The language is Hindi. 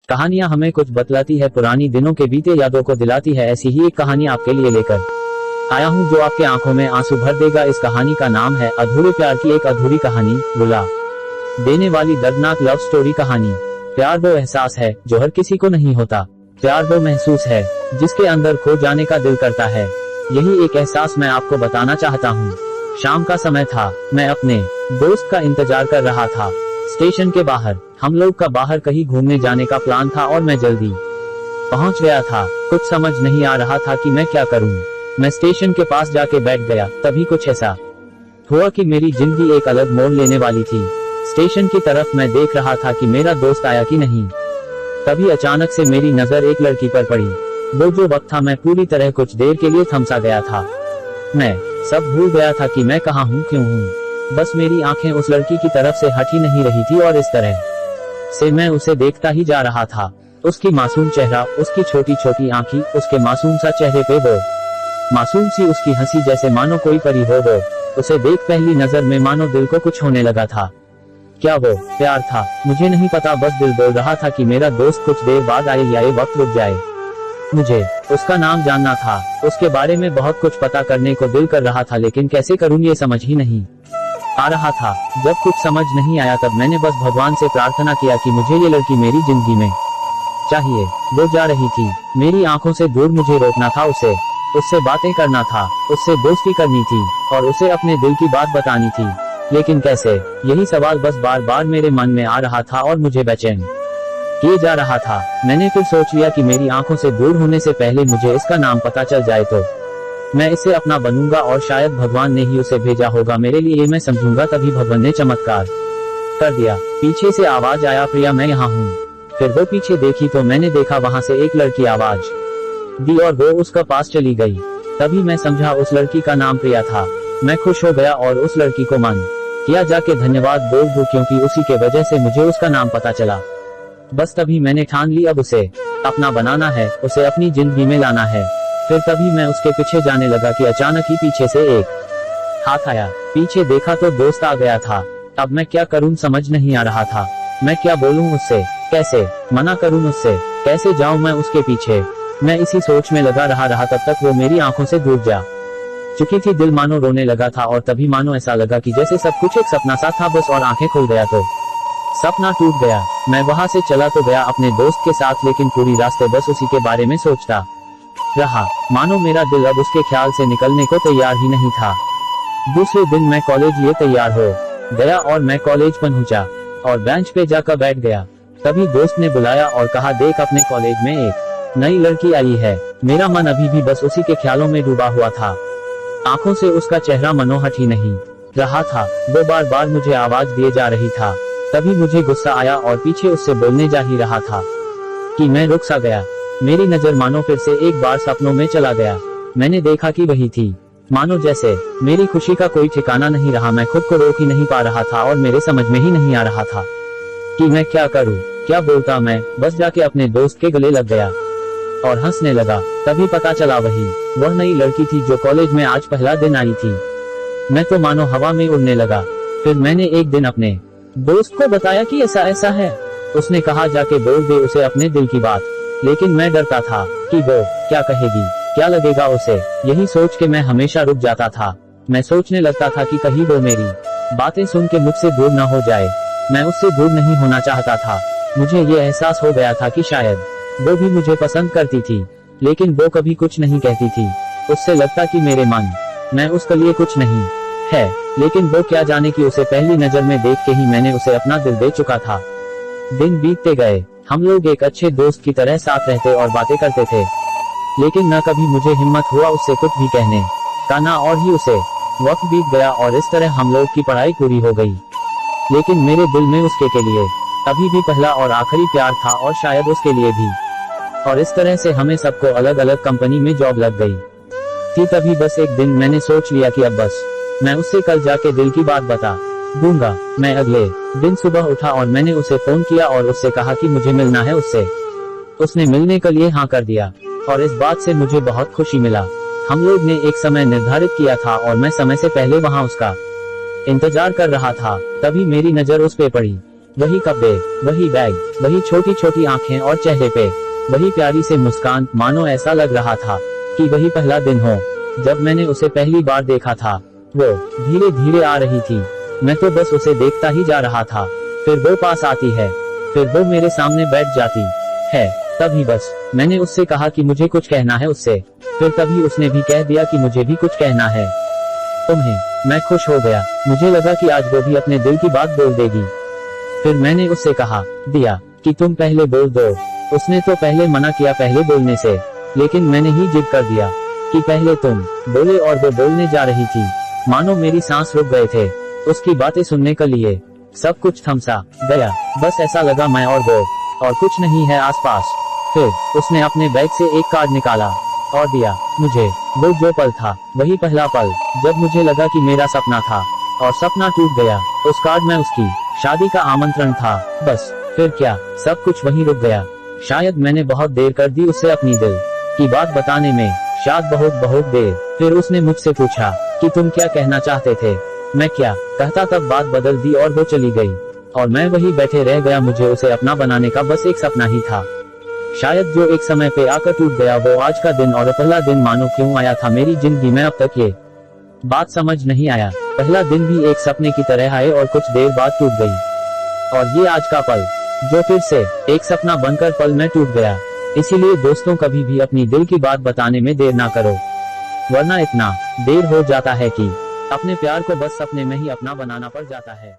कहानियां हमें कुछ बतलाती है, पुरानी दिनों के बीते यादों को दिलाती है। ऐसी ही एक कहानी आपके लिए लेकर आया हूं जो आपके आंखों में आंसू भर देगा। इस कहानी का नाम है अधूरे प्यार की एक अधूरी कहानी। रुला देने वाली दर्दनाक लव स्टोरी कहानी। प्यार वो एहसास है जो हर किसी को नहीं होता। प्यार वो महसूस है जिसके अंदर खो जाने का दिल करता है। यही एक एहसास मैं आपको बताना चाहता हूँ। शाम का समय था, मैं अपने दोस्त का इंतजार कर रहा था स्टेशन के बाहर। हम लोग का बाहर कहीं घूमने जाने का प्लान था और मैं जल्दी पहुंच गया था। कुछ समझ नहीं आ रहा था कि मैं क्या करूं। मैं स्टेशन के पास जाके बैठ गया। तभी कुछ ऐसा हुआ कि मेरी जिंदगी एक अलग मोड़ लेने वाली थी। स्टेशन की तरफ मैं देख रहा था कि मेरा दोस्त आया कि नहीं। तभी अचानक से मेरी नजर एक लड़की पर पड़ी। वो जो वक्त था, मैं पूरी तरह कुछ देर के लिए थमसा गया था। मैं सब भूल गया था कि मैं कहाँ हूँ, क्यों हूँ। बस मेरी आंखें उस लड़की की तरफ से हट ही नहीं रही थी और इस तरह से मैं उसे देखता ही जा रहा था। उसकी मासूम चेहरा, उसकी छोटी छोटी आंखें, उसके मासूम सा चेहरे पे वो मासूम सी उसकी हंसी, जैसे मानो कोई परी हो। वो उसे देख पहली नजर में मानो दिल को कुछ होने लगा था। क्या वो प्यार था? मुझे नहीं पता, बस दिल बोल रहा था कि मेरा दोस्त कुछ देर बाद आए या ये वक्त रुक जाए। मुझे उसका नाम जानना था, उसके बारे में बहुत कुछ पता करने को दिल कर रहा था, लेकिन कैसे करूं ये समझ ही नहीं आ रहा था। जब कुछ समझ नहीं आया तब मैंने बस भगवान से प्रार्थना किया कि मुझे ये लड़की मेरी जिंदगी में चाहिए। वो जा रही थी मेरी आंखों से दूर, मुझे रोकना था उससे बातें करना था, उससे दोस्ती करनी थी और उसे अपने दिल की बात बतानी थी। लेकिन कैसे? यही सवाल बस बार बार मेरे मन में आ रहा था और मुझे बेचैन किए जा रहा था। मैंने फिर सोच लिया कि मेरी आंखों से दूर होने से पहले मुझे इसका नाम पता चल जाए तो मैं इसे अपना बनूंगा और शायद भगवान ने ही उसे भेजा होगा मेरे लिए, मैं समझूंगा। तभी भगवान ने चमत्कार कर दिया। पीछे से आवाज आया, प्रिया मैं यहाँ हूँ। फिर वो पीछे देखी तो मैंने देखा वहाँ से एक लड़की आवाज दी और वो उसका पास चली गई। तभी मैं समझा उस लड़की का नाम प्रिया था। मैं खुश हो गया और उस लड़की को मान किया जाके धन्यवाद बोल दूं, क्योंकि उसी के वजह से मुझे उसका नाम पता चला। बस तभी मैंने ठान ली, अब उसे अपना बनाना है, उसे अपनी जिंदगी में लाना है। फिर तभी मैं उसके पीछे जाने लगा कि अचानक ही पीछे से एक हाथ आया। पीछे देखा तो दोस्त आ गया था। अब मैं क्या करूं समझ नहीं आ रहा था। मैं क्या बोलूं उससे, कैसे मना करूं उससे, कैसे जाऊं मैं उसके पीछे। मैं इसी सोच में लगा रहा तब तक वो मेरी आंखों से दूर जा चुकी थी। दिल मानो रोने लगा था और तभी मानो ऐसा लगा कि जैसे सब कुछ एक सपना सा था बस, और आंखें खुल गया तो सपना टूट गया। मैं वहां से चला तो गया अपने दोस्त के साथ, लेकिन पूरी रास्ते बस उसी के बारे में सोचता रहा। मानो मेरा दिल अब उसके ख्याल से निकलने को तैयार ही नहीं था। दूसरे दिन मैं कॉलेज लिए तैयार हो गया और मैं कॉलेज पहुंचा और बेंच पे जाकर बैठ गया। तभी दोस्त ने बुलाया और कहा, देख अपने कॉलेज में एक नई लड़की आई है। मेरा मन अभी भी बस उसी के ख्यालों में डूबा हुआ था। आंखों से उसका चेहरा मनोहट ही नहीं रहा था। वो बार बार मुझे आवाज दिए जा रही था। तभी मुझे गुस्सा आया और पीछे उससे बोलने जा ही रहा था कि मैं रुक सा गया। मेरी नजर मानो फिर से एक बार सपनों में चला गया। मैंने देखा कि वही थी। मानो जैसे मेरी खुशी का कोई ठिकाना नहीं रहा। मैं खुद को रोक ही नहीं पा रहा था और मेरे समझ में ही नहीं आ रहा था कि मैं क्या करूं, क्या बोलता। मैं बस जाके अपने दोस्त के गले लग गया और हंसने लगा। तभी पता चला वह नई लड़की थी जो कॉलेज में आज पहला दिन आई थी। मैं तो मानो हवा में उड़ने लगा। फिर मैंने एक दिन अपने दोस्त को बताया कि ऐसा ऐसा है। उसने कहा, जाके बोल दे उसे अपने दिल की बात। लेकिन मैं डरता था कि वो क्या कहेगी, क्या लगेगा उसे। यही सोच के मैं हमेशा रुक जाता था। मैं सोचने लगता था कि कहीं वो मेरी बातें सुन के मुझसे दूर न हो जाए। मैं उससे दूर नहीं होना चाहता था। मुझे ये एहसास हो गया था कि शायद वो भी मुझे पसंद करती थी, लेकिन वो कभी कुछ नहीं कहती थी। उससे लगता कि मेरे मन में उसके लिए कुछ नहीं है, लेकिन वो क्या जाने कि उसे पहली नजर में देख के ही मैंने उसे अपना दिल दे चुका था। दिन बीतते गए। हम लोग एक अच्छे दोस्त की तरह साथ रहते और बातें करते थे, लेकिन न कभी मुझे हिम्मत हुआ उससे कुछ भी कहने का ना। और ही उसे वक्त बीत गया और इस तरह हम लोग की पढ़ाई पूरी हो गई। लेकिन मेरे दिल में उसके के लिए अभी भी पहला और आखिरी प्यार था और शायद उसके लिए भी। और इस तरह से हमें सबको अलग अलग कंपनी में जॉब लग गई थी। तभी बस एक दिन मैंने सोच लिया कि अब बस मैं उससे कल जाके दिल की बात बता दूंगा। मैं अगले दिन सुबह उठा और मैंने उसे फोन किया और उससे कहा कि मुझे मिलना है उससे। उसने मिलने के लिए हाँ कर दिया और इस बात से मुझे बहुत खुशी मिला। हम लोग ने एक समय निर्धारित किया था और मैं समय से पहले वहाँ उसका इंतजार कर रहा था। तभी मेरी नजर उस पे पड़ी। वही कपड़े, वही बैग, वही छोटी छोटी आंखें और चेहरे पे वही प्यारी से मुस्कान, मानो ऐसा लग रहा था कि वही पहला दिन हो जब मैंने उसे पहली बार देखा था। वो धीरे धीरे आ रही थी, मैं तो बस उसे देखता ही जा रहा था। फिर वो पास आती है, फिर वो मेरे सामने बैठ जाती है। तभी बस मैंने उससे कहा कि मुझे कुछ कहना है उससे। फिर तभी उसने भी कह दिया कि मुझे भी कुछ कहना है तुम्हें। मैं खुश हो गया, मुझे लगा कि आज वो भी अपने दिल की बात बोल देगी। फिर मैंने उससे कहा दिया कि तुम पहले बोल दो। उसने तो पहले मना किया पहले बोलने से, लेकिन मैंने ही जिद कर दिया कि पहले तुम बोले, और वो बोलने जा रही थी। मानो मेरी सांस रुक गए थे उसकी बातें सुनने के लिए। सब कुछ थमसा गया, बस ऐसा लगा मैं और वो और कुछ नहीं है आसपास। फिर उसने अपने बैग से एक कार्ड निकाला और दिया मुझे। वो जो पल था वही पहला पल जब मुझे लगा कि मेरा सपना था और सपना टूट गया। उस कार्ड में उसकी शादी का आमंत्रण था। बस फिर क्या, सब कुछ वहीं रुक गया। शायद मैंने बहुत देर कर दी उससे अपनी दिल की बात बताने में, शायद बहुत बहुत देर। फिर उसने मुझसे पूछा कि तुम क्या कहना चाहते थे। मैं क्या कहता, तब बात बदल दी और वो चली गई और मैं वही बैठे रह गया। मुझे उसे अपना बनाने का बस एक सपना ही था, शायद जो एक समय पे आकर टूट गया। वो आज का दिन और पहला दिन मानो क्यों आया था मेरी जिंदगी में, अब तक ये बात समझ नहीं आया। पहला दिन भी एक सपने की तरह आए और कुछ देर बाद टूट गई, और ये आज का पल जो फिर से एक सपना बनकर पल में टूट गया। इसीलिए दोस्तों, कभी भी अपनी दिल की बात बताने में देर ना करो, वरना इतना देर हो जाता है कि अपने प्यार को बस सपने में ही अपना बनाना पड़ जाता है।